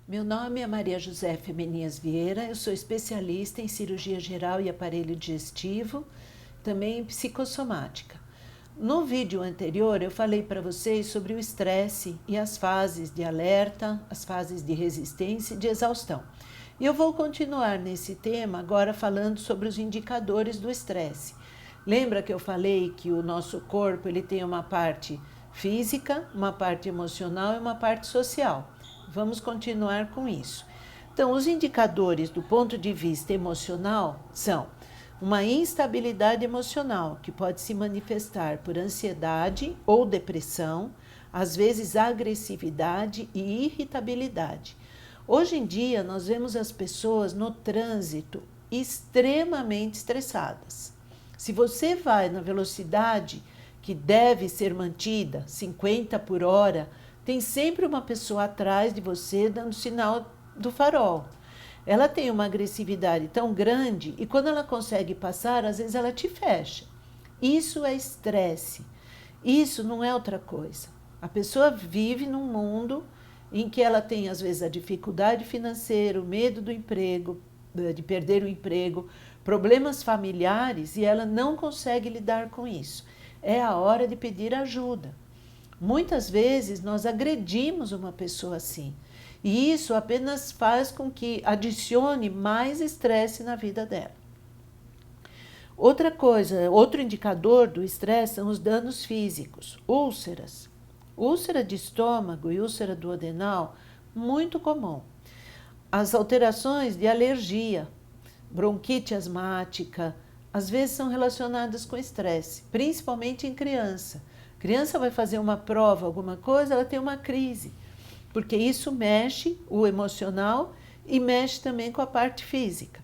Meu nome é Maria José Femenias Vieira, eu sou especialista em cirurgia geral e aparelho digestivo, também em psicossomática. No vídeo anterior eu falei para vocês sobre o estresse e as fases de alerta, as fases de resistência e de exaustão. E eu vou continuar nesse tema agora falando sobre os indicadores do estresse. Lembra que eu falei que o nosso corpo ele tem uma parte física, uma parte emocional e uma parte social. Vamos continuar com isso. Então, os indicadores do ponto de vista emocional são uma instabilidade emocional, que pode se manifestar por ansiedade ou depressão, às vezes agressividade e irritabilidade. Hoje em dia, nós vemos as pessoas no trânsito extremamente estressadas. Se você vai na velocidade que deve ser mantida, 50 por hora, tem sempre uma pessoa atrás de você dando sinal do farol. Ela tem uma agressividade tão grande e quando ela consegue passar, às vezes ela te fecha. Isso é estresse. Isso não é outra coisa. A pessoa vive num mundo em que ela tem, às vezes, a dificuldade financeira, o medo do emprego, de perder o emprego, problemas familiares e ela não consegue lidar com isso. É a hora de pedir ajuda. Muitas vezes nós agredimos uma pessoa assim. E isso apenas faz com que adicione mais estresse na vida dela. Outra coisa, outro indicador do estresse são os danos físicos, úlceras. Úlcera de estômago e úlcera duodenal, muito comum. As alterações de alergia, bronquite asmática, às vezes são relacionadas com estresse, principalmente em criança. Criança vai fazer uma prova, alguma coisa, ela tem uma crise, porque isso mexe o emocional e mexe também com a parte física.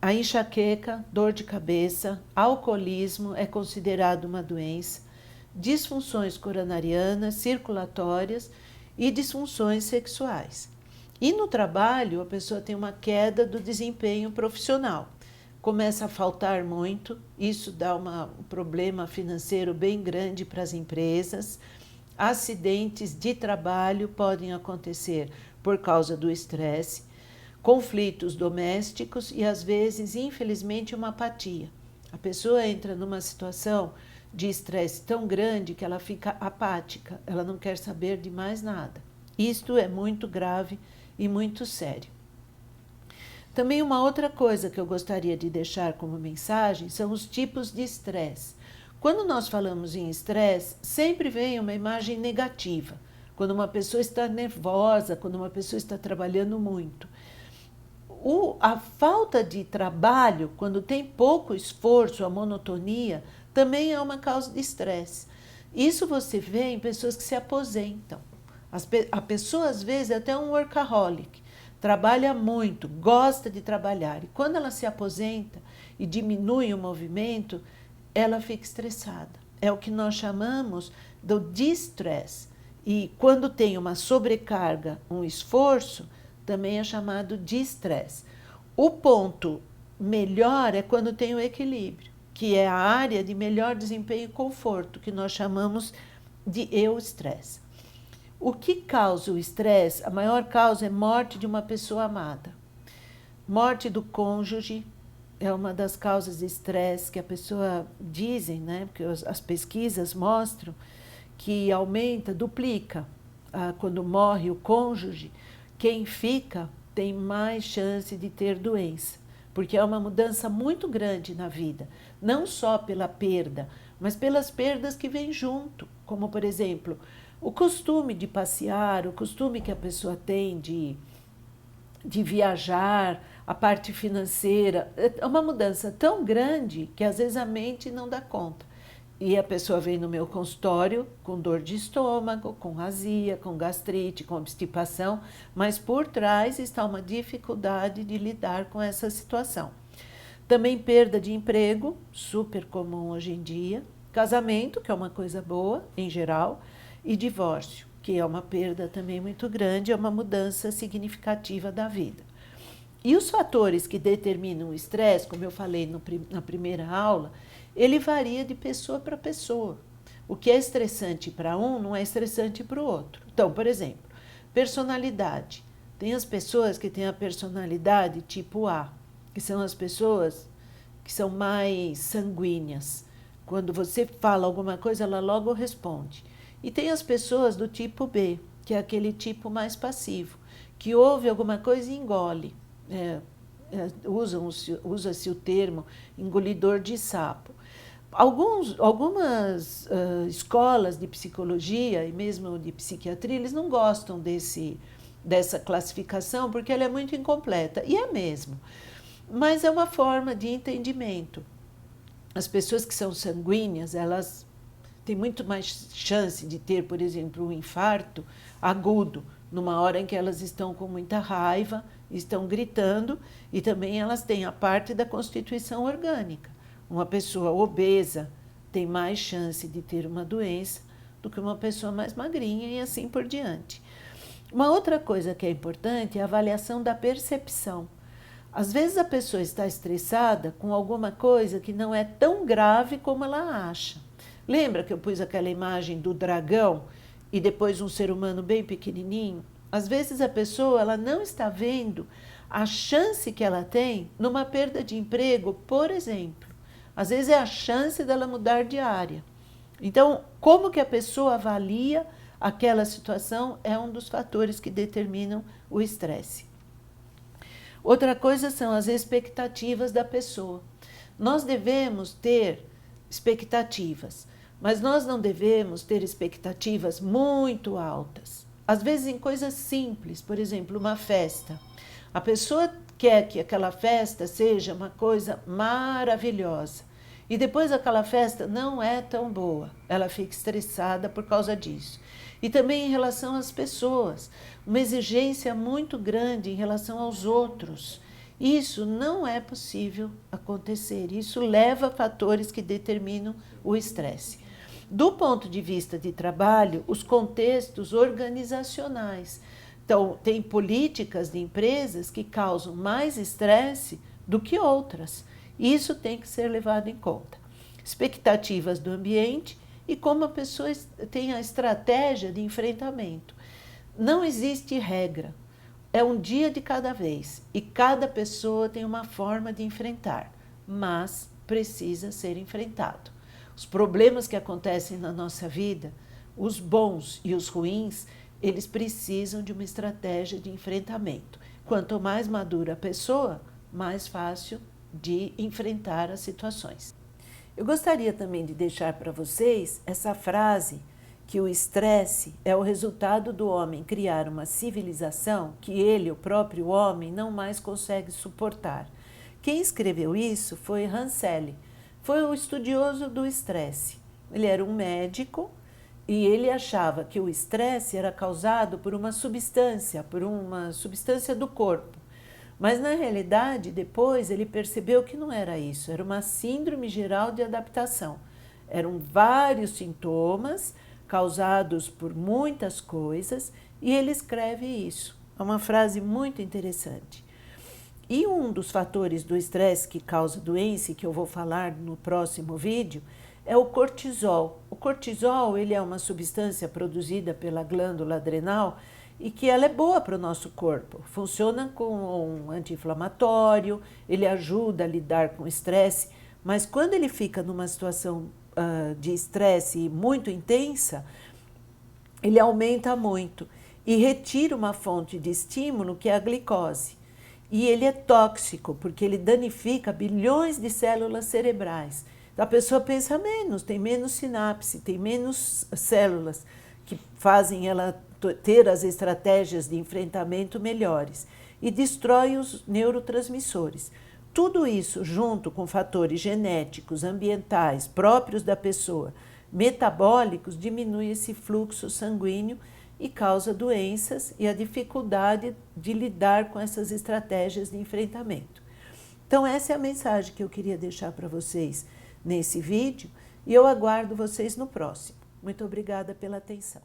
A enxaqueca, dor de cabeça, alcoolismo é considerado uma doença, disfunções coronarianas, circulatórias e disfunções sexuais. E no trabalho, a pessoa tem uma queda do desempenho profissional. Começa a faltar muito, isso dá um problema financeiro bem grande para as empresas. Acidentes de trabalho podem acontecer por causa do estresse, conflitos domésticos e, às vezes, infelizmente, uma apatia. A pessoa entra numa situação de estresse tão grande que ela fica apática, ela não quer saber de mais nada. Isto é muito grave e muito sério. Também uma outra coisa que eu gostaria de deixar como mensagem são os tipos de estresse. Quando nós falamos em estresse, sempre vem uma imagem negativa. Quando uma pessoa está nervosa, quando uma pessoa está trabalhando muito. A falta de trabalho, quando tem pouco esforço, a monotonia, também é uma causa de estresse. Isso você vê em pessoas que se aposentam. A pessoa, às vezes, é até um workaholic. Trabalha muito, gosta de trabalhar. E quando ela se aposenta e diminui o movimento, ela fica estressada. É o que nós chamamos do distress. E quando tem uma sobrecarga, um esforço, também é chamado de estresse. O ponto melhor é quando tem o equilíbrio, que é a área de melhor desempenho e conforto, que nós chamamos de eustresse. O que causa o estresse? A maior causa é morte de uma pessoa amada. Morte do cônjuge é uma das causas de estresse que a pessoa dizem, né? Porque as pesquisas mostram que aumenta, duplica. Quando morre o cônjuge, quem fica tem mais chance de ter doença, porque é uma mudança muito grande na vida, não só pela perda, mas pelas perdas que vêm junto, como, por exemplo, o costume de passear, o costume que a pessoa tem de viajar, a parte financeira. É uma mudança tão grande que às vezes a mente não dá conta. E a pessoa vem no meu consultório com dor de estômago, com azia, com gastrite, com obstipação, mas por trás está uma dificuldade de lidar com essa situação. Também perda de emprego, super comum hoje em dia, casamento, que é uma coisa boa em geral, e divórcio, que é uma perda também muito grande, é uma mudança significativa da vida. E os fatores que determinam o estresse, como eu falei na primeira aula, ele varia de pessoa para pessoa. O que é estressante para um não é estressante para o outro. Então, por exemplo, personalidade. Tem as pessoas que têm a personalidade tipo A, que são as pessoas que são mais sanguíneas. Quando você fala alguma coisa, ela logo responde. E tem as pessoas do tipo B, que é aquele tipo mais passivo, que ouve alguma coisa e engole. Usa-se o termo engolidor de sapo. Algumas escolas de psicologia e mesmo de psiquiatria, eles não gostam dessa classificação porque ela é muito incompleta, e é mesmo. Mas é uma forma de entendimento. As pessoas que são sanguíneas, elas têm muito mais chance de ter, por exemplo, um infarto agudo, numa hora em que elas estão com muita raiva, estão gritando, e também elas têm a parte da constituição orgânica. Uma pessoa obesa tem mais chance de ter uma doença do que uma pessoa mais magrinha e assim por diante. Uma outra coisa que é importante é a avaliação da percepção. Às vezes a pessoa está estressada com alguma coisa que não é tão grave como ela acha. Lembra que eu pus aquela imagem do dragão e depois um ser humano bem pequenininho? Às vezes a pessoa ela não está vendo a chance que ela tem numa perda de emprego, por exemplo. Às vezes é a chance dela mudar de área. Então, como que a pessoa avalia aquela situação é um dos fatores que determinam o estresse. Outra coisa são as expectativas da pessoa. Nós devemos ter expectativas, mas nós não devemos ter expectativas muito altas. Às vezes em coisas simples, por exemplo, uma festa. A pessoa quer que aquela festa seja uma coisa maravilhosa e depois aquela festa não é tão boa. Ela fica estressada por causa disso. E também em relação às pessoas, uma exigência muito grande em relação aos outros. Isso não é possível acontecer. Isso leva a fatores que determinam o estresse. Do ponto de vista de trabalho, os contextos organizacionais. Então, tem políticas de empresas que causam mais estresse do que outras. Isso tem que ser levado em conta. Expectativas do ambiente e como a pessoa tem a estratégia de enfrentamento. Não existe regra. É um dia de cada vez e cada pessoa tem uma forma de enfrentar, mas precisa ser enfrentado. Os problemas que acontecem na nossa vida, os bons e os ruins, eles precisam de uma estratégia de enfrentamento. Quanto mais madura a pessoa, mais fácil de enfrentar as situações. Eu gostaria também de deixar para vocês essa frase que o estresse é o resultado do homem criar uma civilização que ele, o próprio homem, não mais consegue suportar. Quem escreveu isso foi Husserl, foi o estudioso do estresse. Ele era um médico e ele achava que o estresse era causado por uma substância do corpo. Mas, na realidade, depois ele percebeu que não era isso, era uma síndrome geral de adaptação. Eram vários sintomas causados por muitas coisas e ele escreve isso. É uma frase muito interessante. E um dos fatores do estresse que causa doença, e que eu vou falar no próximo vídeo, é o cortisol. O cortisol ele é uma substância produzida pela glândula adrenal e que ela é boa para o nosso corpo. Funciona como um anti-inflamatório, ele ajuda a lidar com o estresse, mas quando ele fica numa situação de estresse muito intensa, ele aumenta muito e retira uma fonte de estímulo que é a glicose. E ele é tóxico, porque ele danifica bilhões de células cerebrais. Então, a pessoa pensa menos, tem menos sinapse, tem menos células que fazem ela ter as estratégias de enfrentamento melhores e destrói os neurotransmissores. Tudo isso, junto com fatores genéticos, ambientais, próprios da pessoa, metabólicos, diminui esse fluxo sanguíneo e causa doenças e a dificuldade de lidar com essas estratégias de enfrentamento. Então, essa é a mensagem que eu queria deixar para vocês nesse vídeo e eu aguardo vocês no próximo. Muito obrigada pela atenção.